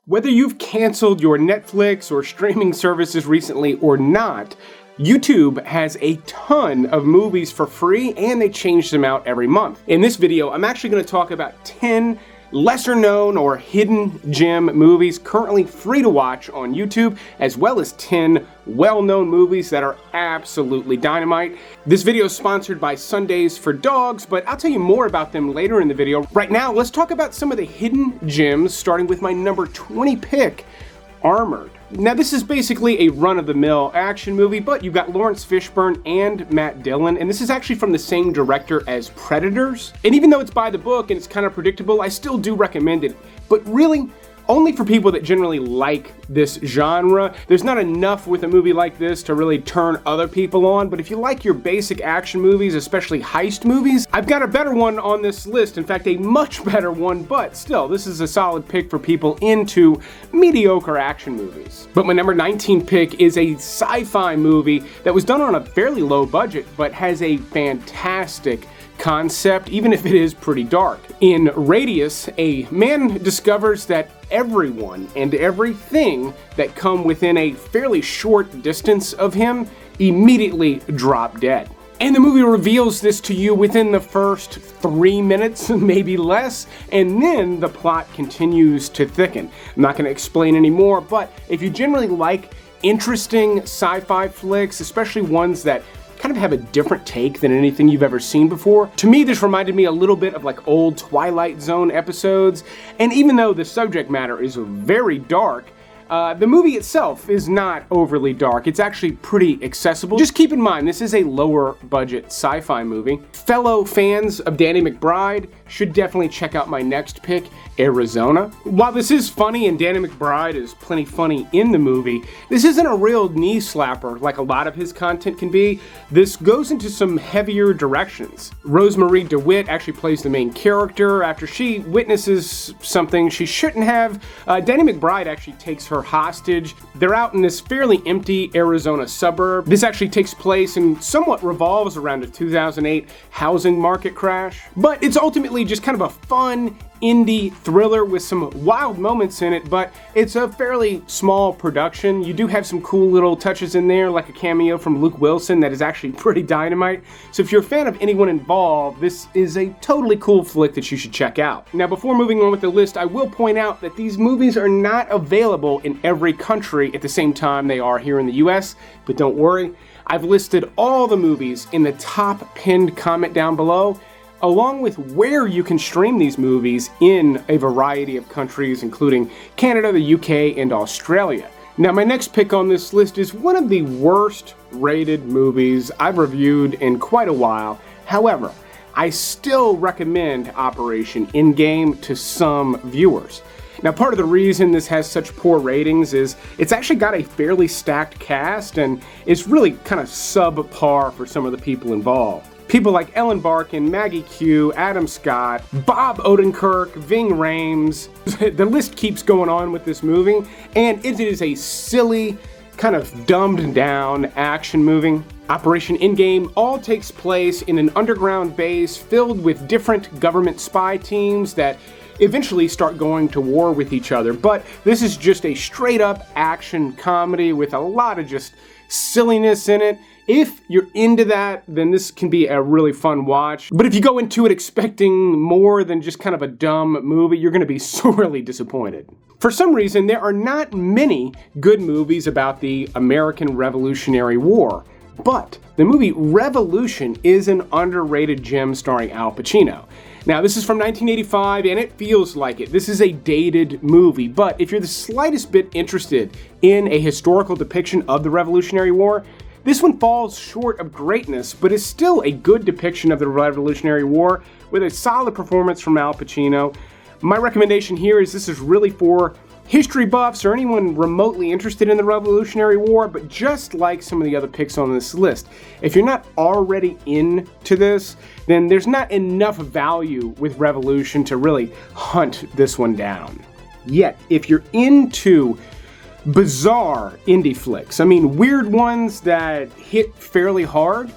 Whether you've canceled your Netflix or streaming services recently or not, YouTube has a ton of movies for free and they change them out every month. In this video, I'm actually going to talk about 10 lesser known or hidden gem movies currently free to watch on YouTube, as well as 10 well-known movies that are absolutely dynamite. This video is sponsored by Sundays for Dogs, but I'll tell you more about them later in the video. Right now, let's talk about some of the hidden gems, starting with my number 20 pick, Armored. Now, this is basically a run-of-the-mill action movie, but you've got Lawrence Fishburne and Matt Dillon, and this is actually from the same director as Predators. And even though it's by the book and it's kind of predictable, I still do recommend it. But really, only for people that generally like this genre. There's not enough with a movie like this to really turn other people on, but if you like your basic action movies, especially heist movies, I've got a better one on this list. In fact, a much better one, but still, this is a solid pick for people into mediocre action movies. But my number 19 pick is a sci-fi movie that was done on a fairly low budget, but has a fantastic concept, even if it is pretty dark. In Radius, a man discovers that everyone and everything that come within a fairly short distance of him immediately drop dead. And the movie reveals this to you within the first 3 minutes, maybe less, and then the plot continues to thicken. I'm not going to explain any more, but if you generally like interesting sci-fi flicks, especially ones that kind of have a different take than anything you've ever seen before. To me, this reminded me a little bit of like old Twilight Zone episodes, and even though the subject matter is very dark, the movie itself is not overly dark. It's actually pretty accessible. Just keep in mind, this is a lower budget sci-fi movie. Fellow fans of Danny McBride should definitely check out my next pick, Arizona. While this is funny and Danny McBride is plenty funny in the movie, this isn't a real knee slapper like a lot of his content can be. This goes into some heavier directions. Rosemarie DeWitt actually plays the main character. After she witnesses something she shouldn't have, Danny McBride actually takes her hostage. They're out in this fairly empty Arizona suburb. This actually takes place and somewhat revolves around a 2008 housing market crash. But it's ultimately just kind of a fun indie thriller with some wild moments in it, but it's a fairly small production. You do have some cool little touches in there, like a cameo from Luke Wilson that is actually pretty dynamite. So if you're a fan of anyone involved, this is a totally cool flick that you should check out. Now, before moving on with the list, I will point out that these movies are not available in every country at the same time they are here in the US, but don't worry, I've listed all the movies in the top pinned comment down below, along with where you can stream these movies in a variety of countries, including Canada, the UK, and Australia. Now, my next pick on this list is one of the worst rated movies I've reviewed in quite a while. However, I still recommend Operation ENDGAME to some viewers. Now, part of the reason this has such poor ratings is it's actually got a fairly stacked cast and it's really kind of subpar for some of the people involved. People like Ellen Barkin, Maggie Q, Adam Scott, Bob Odenkirk, Ving Rhames. The list keeps going on with this movie, and it is a silly, kind of dumbed down action movie. Operation ENDGAME all takes place in an underground base filled with different government spy teams that eventually start going to war with each other. But this is just a straight up action comedy with a lot of just silliness in it. If you're into that, then this can be a really fun watch. But if you go into it expecting more than just kind of a dumb movie, you're going to be sorely disappointed. For some reason, there are not many good movies about the American Revolutionary War, but the movie Revolution is an underrated gem starring Al Pacino. Now, this is from 1985, and it feels like it. This is a dated movie, but if you're the slightest bit interested in a historical depiction of the Revolutionary War, this one falls short of greatness, but is still a good depiction of the Revolutionary War with a solid performance from Al Pacino. My recommendation here is this is really for history buffs or anyone remotely interested in the Revolutionary War, but just like some of the other picks on this list. If you're not already into this, then there's not enough value with Revolution to really hunt this one down. Yet, if you're into bizarre indie flicks, I mean weird ones that hit fairly hard,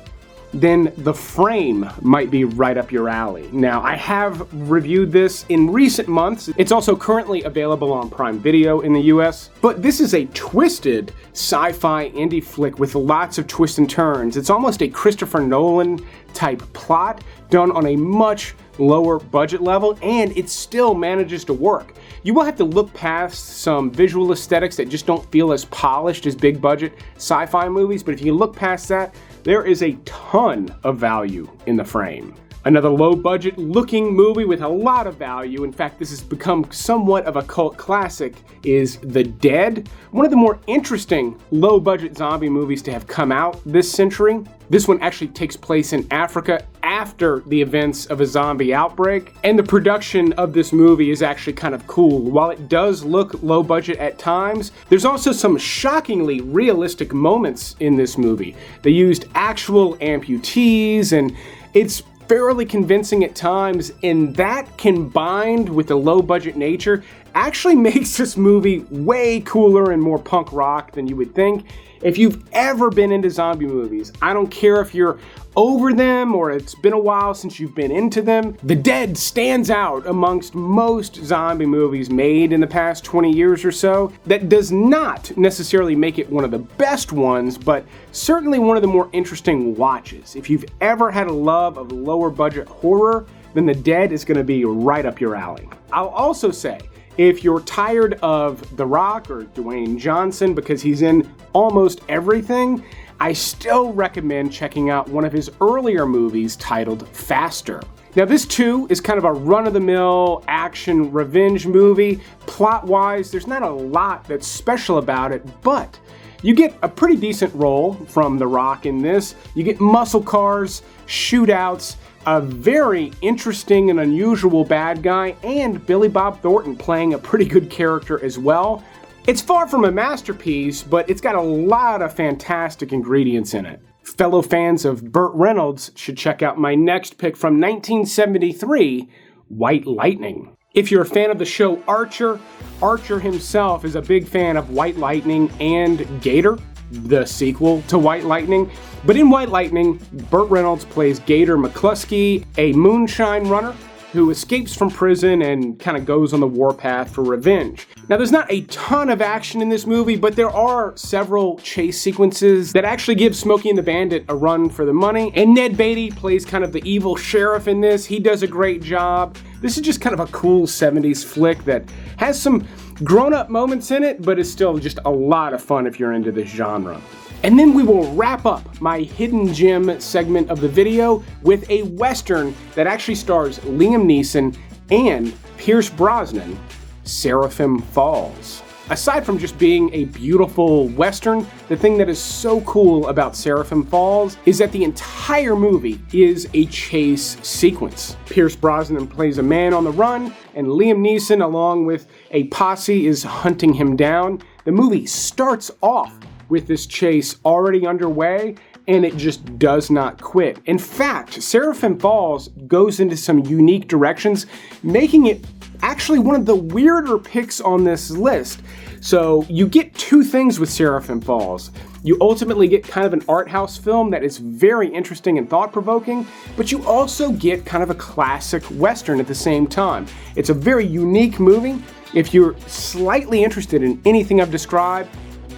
then The Frame might be right up your alley. Now, I have reviewed this in recent months. It's also currently available on Prime Video in the US. But this is a twisted sci-fi indie flick with lots of twists and turns. It's almost a Christopher Nolan type plot done on a much lower budget level, and it still manages to work. You will have to look past some visual aesthetics that just don't feel as polished as big budget sci-fi movies, but if you look past that, there is a ton of value in The Frame. Another low-budget looking movie with a lot of value, in fact this has become somewhat of a cult classic, is The Dead, one of the more interesting low-budget zombie movies to have come out this century. This one actually takes place in Africa after the events of a zombie outbreak, and the production of this movie is actually kind of cool. While it does look low budget at times, there's also some shockingly realistic moments in this movie. They used actual amputees, and it's fairly convincing at times, and that combined with the low budget nature actually makes this movie way cooler and more punk rock than you would think. If you've ever been into zombie movies, I don't care if you're over them or it's been a while since you've been into them, The Dead stands out amongst most zombie movies made in the past 20 years or so. That does not necessarily make it one of the best ones, but certainly one of the more interesting watches. If you've ever had a love of lower budget horror, then The Dead is going to be right up your alley. I'll also say, if you're tired of The Rock or Dwayne Johnson because he's in almost everything, I still recommend checking out one of his earlier movies titled Faster. Now this too is kind of a run-of-the-mill action revenge movie. Plot-wise, there's not a lot that's special about it, but you get a pretty decent role from The Rock in this. You get muscle cars, shootouts, a very interesting and unusual bad guy, and Billy Bob Thornton playing a pretty good character as well. It's far from a masterpiece, but it's got a lot of fantastic ingredients in it. Fellow fans of Burt Reynolds should check out my next pick from 1973, White Lightning. If you're a fan of the show Archer, Archer himself is a big fan of White Lightning and Gator, the sequel to White Lightning. But in White Lightning, Burt Reynolds plays Gator McCluskey, a moonshine runner who escapes from prison and kind of goes on the warpath for revenge. Now there's not a ton of action in this movie, but there are several chase sequences that actually give Smokey and the Bandit a run for the money. And Ned Beatty plays kind of the evil sheriff in this. He does a great job. This is just kind of a cool 70s flick that has some grown-up moments in it, but is still just a lot of fun if you're into this genre. And then we will wrap up my hidden gem segment of the video with a Western that actually stars Liam Neeson and Pierce Brosnan, Seraphim Falls. Aside from just being a beautiful Western, the thing that is so cool about Seraphim Falls is that the entire movie is a chase sequence. Pierce Brosnan plays a man on the run, and Liam Neeson, along with a posse, is hunting him down. The movie starts off with this chase already underway, and it just does not quit. In fact, Seraphim Falls goes into some unique directions, making it actually one of the weirder picks on this list. So you get two things with Seraphim Falls. You ultimately get kind of an art house film that is very interesting and thought-provoking, but you also get kind of a classic Western at the same time. It's a very unique movie. If you're slightly interested in anything I've described,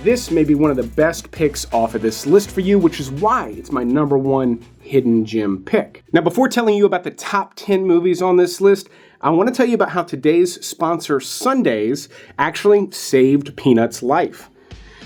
this may be one of the best picks off of this list for you, which is why it's my #1 hidden gem pick. Now, before telling you about the top 10 movies on this list, I want to tell you about how today's sponsor, Sundays, actually saved Peanut's life.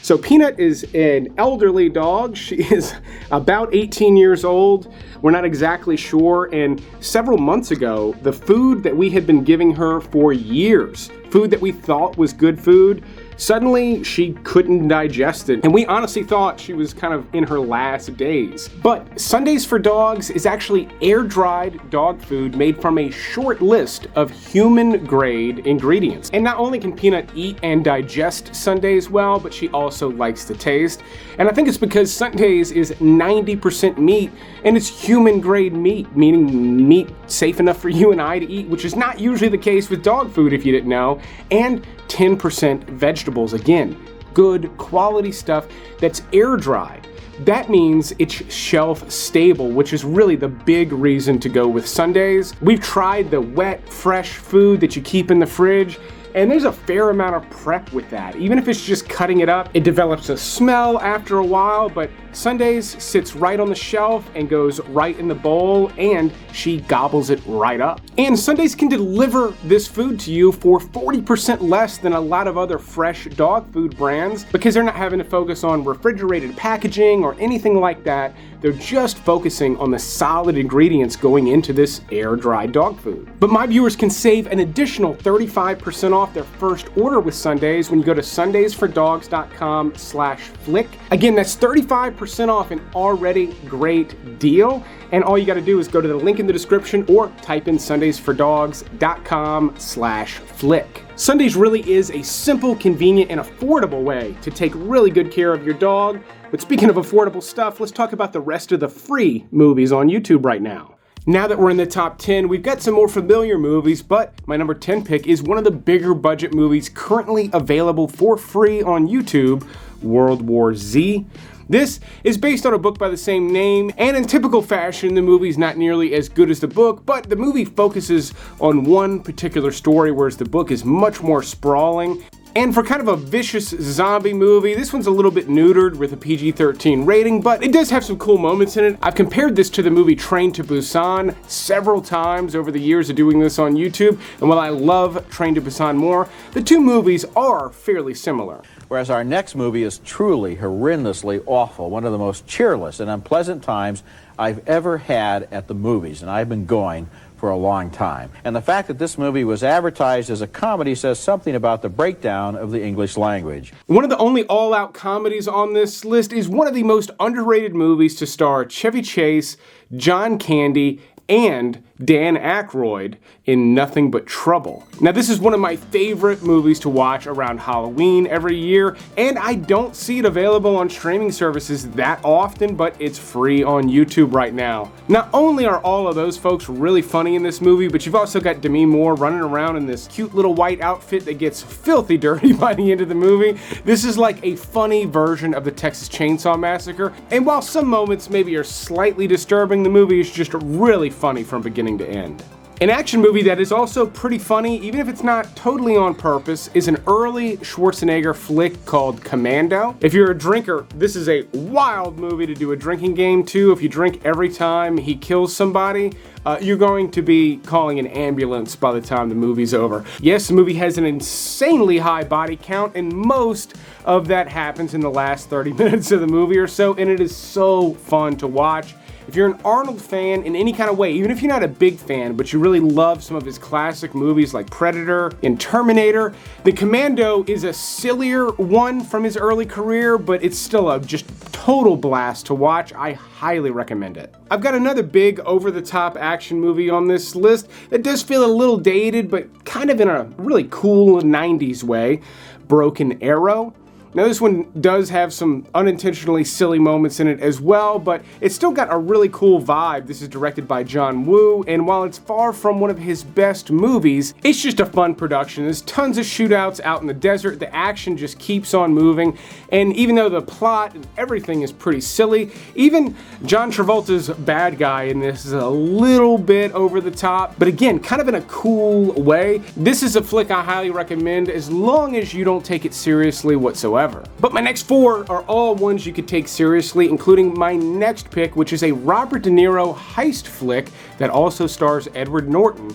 So Peanut is an elderly dog. She is about 18 years old. We're not exactly sure. And several months ago, the food that we had been giving her for years, food that we thought was good food, suddenly she couldn't digest it. And we honestly thought she was kind of in her last days. But Sundays for Dogs is actually air-dried dog food made from a short list of human-grade ingredients. And not only can Peanut eat and digest Sundays well, but she also likes the taste. And I think it's because Sundays is 90% meat, and it's human-grade meat, meaning meat safe enough for you and I to eat, which is not usually the case with dog food if you didn't know, and 10% vegetables. Again, good quality stuff that's air-dried. that means it's shelf stable, which is really the big reason to go with Sundays. We've tried the wet, fresh food that you keep in the fridge, and there's a fair amount of prep with that. Even if it's just cutting it up, it develops a smell after a while, but Sundays sits right on the shelf and goes right in the bowl, and she gobbles it right up. And Sundays can deliver this food to you for 40% less than a lot of other fresh dog food brands because they're not having to focus on refrigerated packaging or anything like that. They're just focusing on the solid ingredients going into this air-dried dog food. But my viewers can save an additional 35% off their first order with Sundays when you go to sundaysfordogs.com/flick. Again, that's 35% off an already great deal. And all you got to do is go to the link in the description or type in sundaysfordogs.com/flick. Sundays really is a simple, convenient, and affordable way to take really good care of your dog. But speaking of affordable stuff, let's talk about the rest of the free movies on YouTube right now. Now that we're in the top 10, we've got some more familiar movies, but my number 10 pick is one of the bigger budget movies currently available for free on YouTube, World War Z. This is based on a book by the same name, and in typical fashion, the movie's not nearly as good as the book, but the movie focuses on one particular story, whereas the book is much more sprawling. And for kind of a vicious zombie movie, this one's a little bit neutered with a PG-13 rating, but it does have some cool moments in it. I've compared this to the movie Train to Busan several times over the years of doing this on YouTube, and while I love Train to Busan more, the two movies are fairly similar. Whereas our next movie is truly horrendously awful, one of the most cheerless and unpleasant times I've ever had at the movies, and I've been going for a long time. And the fact that this movie was advertised as a comedy says something about the breakdown of the English language. One of the only all-out comedies on this list is one of the most underrated movies to star Chevy Chase, John Candy, and Dan Aykroyd in Nothing But Trouble. Now, this is one of my favorite movies to watch around Halloween every year, and I don't see it available on streaming services that often, but it's free on YouTube right now. Not only are all of those folks really funny in this movie, but you've also got Demi Moore running around in this cute little white outfit that gets filthy dirty by the end of the movie. This is like a funny version of the Texas Chainsaw Massacre, and while some moments maybe are slightly disturbing, the movie is just really funny from beginning to end. An action movie that is also pretty funny, even if it's not totally on purpose, is an early Schwarzenegger flick called Commando. If you're a drinker, this is a wild movie to do a drinking game to. If you drink every time he kills somebody, you're going to be calling an ambulance by the time the movie's over. Yes, the movie has an insanely high body count, and most of that happens in the last 30 minutes of the movie or so, and it is so fun to watch. If you're an Arnold fan in any kind of way, even if you're not a big fan, but you really love some of his classic movies like Predator and Terminator, then Commando is a sillier one from his early career, but it's still a just total blast to watch. I highly recommend it. I've got another big over-the-top action movie on this list that does feel a little dated, but kind of in a really cool 90s way, Broken Arrow. Now, this one does have some unintentionally silly moments in it as well, but it's still got a really cool vibe. This is directed by John Woo, and while it's far from one of his best movies, it's just a fun production. There's tons of shootouts out in the desert, the action just keeps on moving, and even though the plot and everything is pretty silly, even John Travolta's bad guy in this is a little bit over the top, but again, kind of in a cool way. This is a flick I highly recommend as long as you don't take it seriously whatsoever. But my next four are all ones you could take seriously, including my next pick, which is a Robert De Niro heist flick that also stars Edward Norton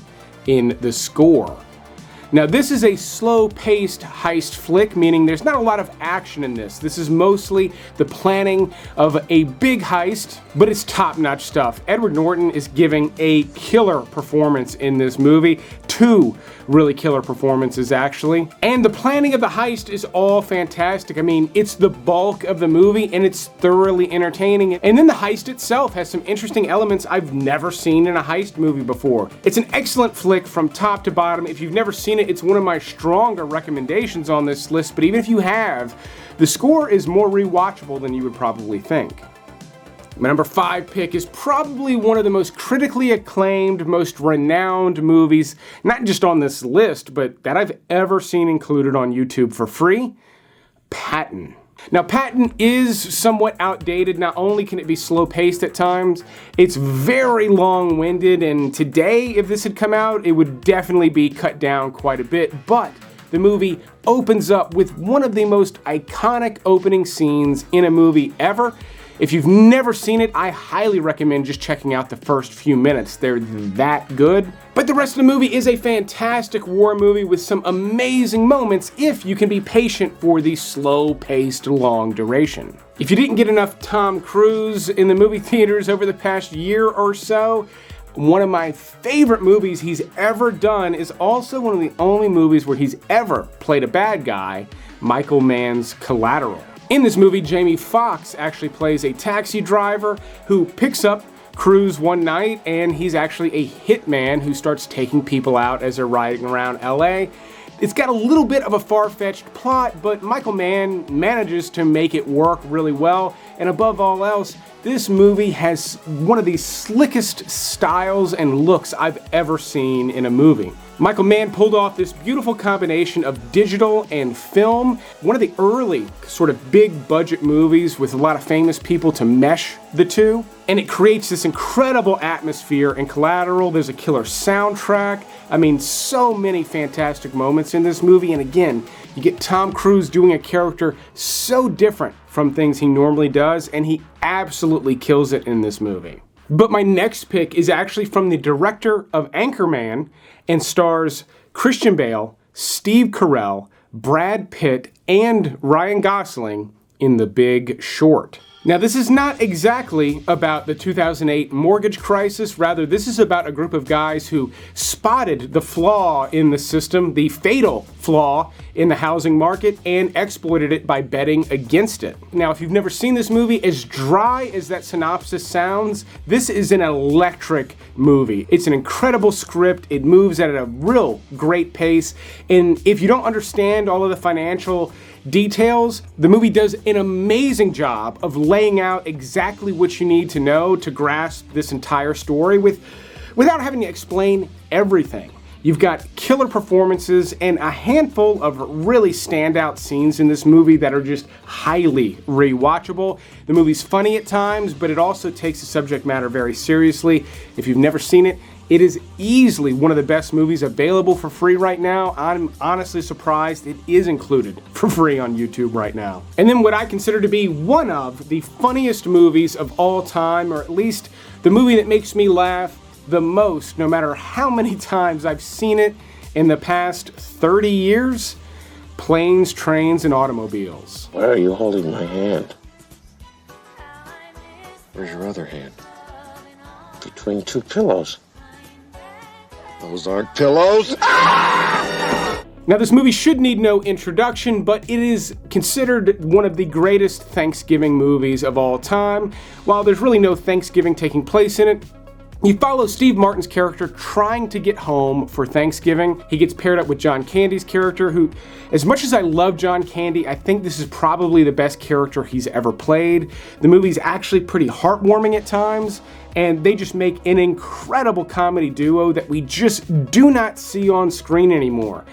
in The Score. Now, this is a slow-paced heist flick, meaning there's not a lot of action in this. This is mostly the planning of a big heist, but it's top-notch stuff. Edward Norton is giving a killer performance in this movie. Two really killer performances, actually. And the planning of the heist is all fantastic. I mean, it's the bulk of the movie, and it's thoroughly entertaining. And then the heist itself has some interesting elements I've never seen in a heist movie before. It's an excellent flick from top to bottom. If you've never seen it, it's one of my stronger recommendations on this list, but even if you have, The Score is more rewatchable than you would probably think. My number 5 pick is probably one of the most critically acclaimed, most renowned movies, not just on this list, but that I've ever seen included on YouTube for free, PATTON. Now, Patton is somewhat outdated. Not only can it be slow-paced at times, it's very long-winded, and today, if this had come out, it would definitely be cut down quite a bit, but the movie opens up with one of the most iconic opening scenes in a movie ever. If you've never seen it, I highly recommend just checking out the first few minutes. They're that good. But the rest of the movie is a fantastic war movie with some amazing moments if you can be patient for the slow-paced, long duration. If you didn't get enough Tom Cruise in the movie theaters over the past year or so, one of my favorite movies he's ever done is also one of the only movies where he's ever played a bad guy, Michael Mann's Collateral. In this movie, Jamie Foxx actually plays a taxi driver who picks up Cruise one night, and he's actually a hitman who starts taking people out as they're riding around LA. It's got a little bit of a far-fetched plot, but Michael Mann manages to make it work really well, and above all else, this movie has one of the slickest styles and looks I've ever seen in a movie. Michael Mann pulled off this beautiful combination of digital and film, one of the early sort of big budget movies with a lot of famous people to mesh the two, and it creates this incredible atmosphere. In Collateral, there's a killer soundtrack. I mean, so many fantastic moments in this movie, and again, you get Tom Cruise doing a character so different from things he normally does, and he absolutely kills it in this movie. But my next pick is actually from the director of Anchorman and stars Christian Bale, Steve Carell, Brad Pitt, and Ryan Gosling in The Big Short. Now, this is not exactly about the 2008 mortgage crisis. Rather, this is about a group of guys who spotted the flaw in the system, the fatal flaw in the housing market, and exploited it by betting against it. Now, if you've never seen this movie, as dry as that synopsis sounds, this is an electric movie. It's an incredible script. It moves at a real great pace. And if you don't understand all of the financial details, the movie does an amazing job of laying out exactly what you need to know to grasp this entire story without having to explain everything. You've got killer performances and a handful of really standout scenes in this movie that are just highly rewatchable. The movie's funny at times, but it also takes the subject matter very seriously. If you've never seen it, it is easily one of the best movies available for free right now. I'm honestly surprised it is included for free on YouTube right now. And then what I consider to be one of the funniest movies of all time, or at least the movie that makes me laugh the most, no matter how many times I've seen it in the past 30 years, Planes, Trains, and Automobiles. Why are you holding my hand? Where's your other hand? Between two pillows. Those aren't pillows. Now, this movie should need no introduction, but it is considered one of the greatest Thanksgiving movies of all time. While there's really no Thanksgiving taking place in it, you follow Steve Martin's character trying to get home for Thanksgiving. He gets paired up with John Candy's character, who, as much as I love John Candy, I think this is probably the best character he's ever played. The movie's actually pretty heartwarming at times, and they just make an incredible comedy duo that we just do not see on screen anymore.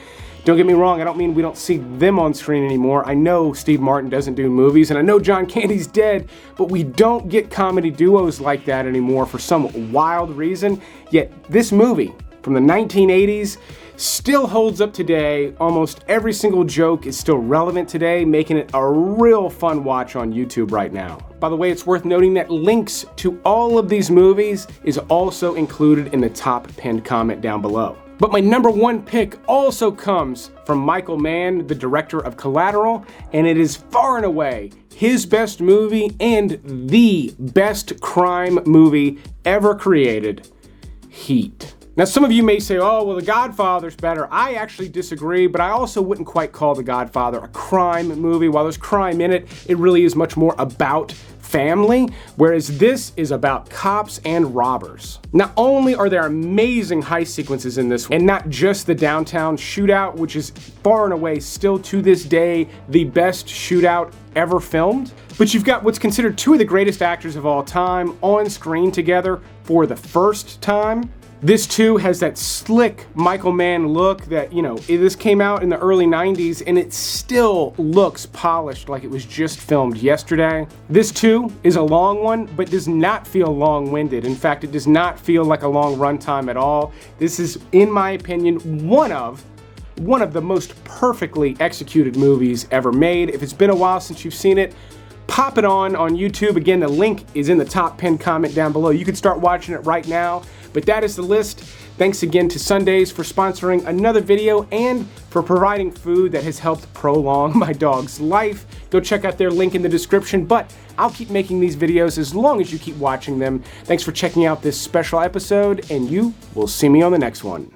Don't get me wrong, I don't mean we don't see them on screen anymore. I know Steve Martin doesn't do movies, and I know John Candy's dead, but we don't get comedy duos like that anymore for some wild reason. Yet this movie from the 1980s still holds up today. Almost every single joke is still relevant today, making it a real fun watch on YouTube right now. By the way, it's worth noting that links to all of these movies is also included in the top pinned comment down below. But my number one pick also comes from Michael Mann, the director of Collateral, and it is far and away his best movie and the best crime movie ever created, Heat. Now, some of you may say, oh, well, The Godfather's better. I actually disagree, but I also wouldn't quite call The Godfather a crime movie. While there's crime in it, it really is much more about family, whereas this is about cops and robbers. Not only are there amazing heist sequences in this one, and not just the downtown shootout, which is far and away still to this day the best shootout ever filmed, but you've got what's considered two of the greatest actors of all time on screen together for the first time. This too has that slick Michael Mann look that, you know, this came out in the early 90s and it still looks polished like it was just filmed yesterday. This too is a long one, but does not feel long-winded. In fact, it does not feel like a long runtime at all. This is, in my opinion, one of the most perfectly executed movies ever made. If it's been a while since you've seen it, pop it on YouTube. Again, the link is in the top pinned comment down below. You can start watching it right now. But that is the list. Thanks again to Sundays for sponsoring another video and for providing food that has helped prolong my dog's life. Go check out their link in the description, but I'll keep making these videos as long as you keep watching them. Thanks for checking out this special episode, and you will see me on the next one.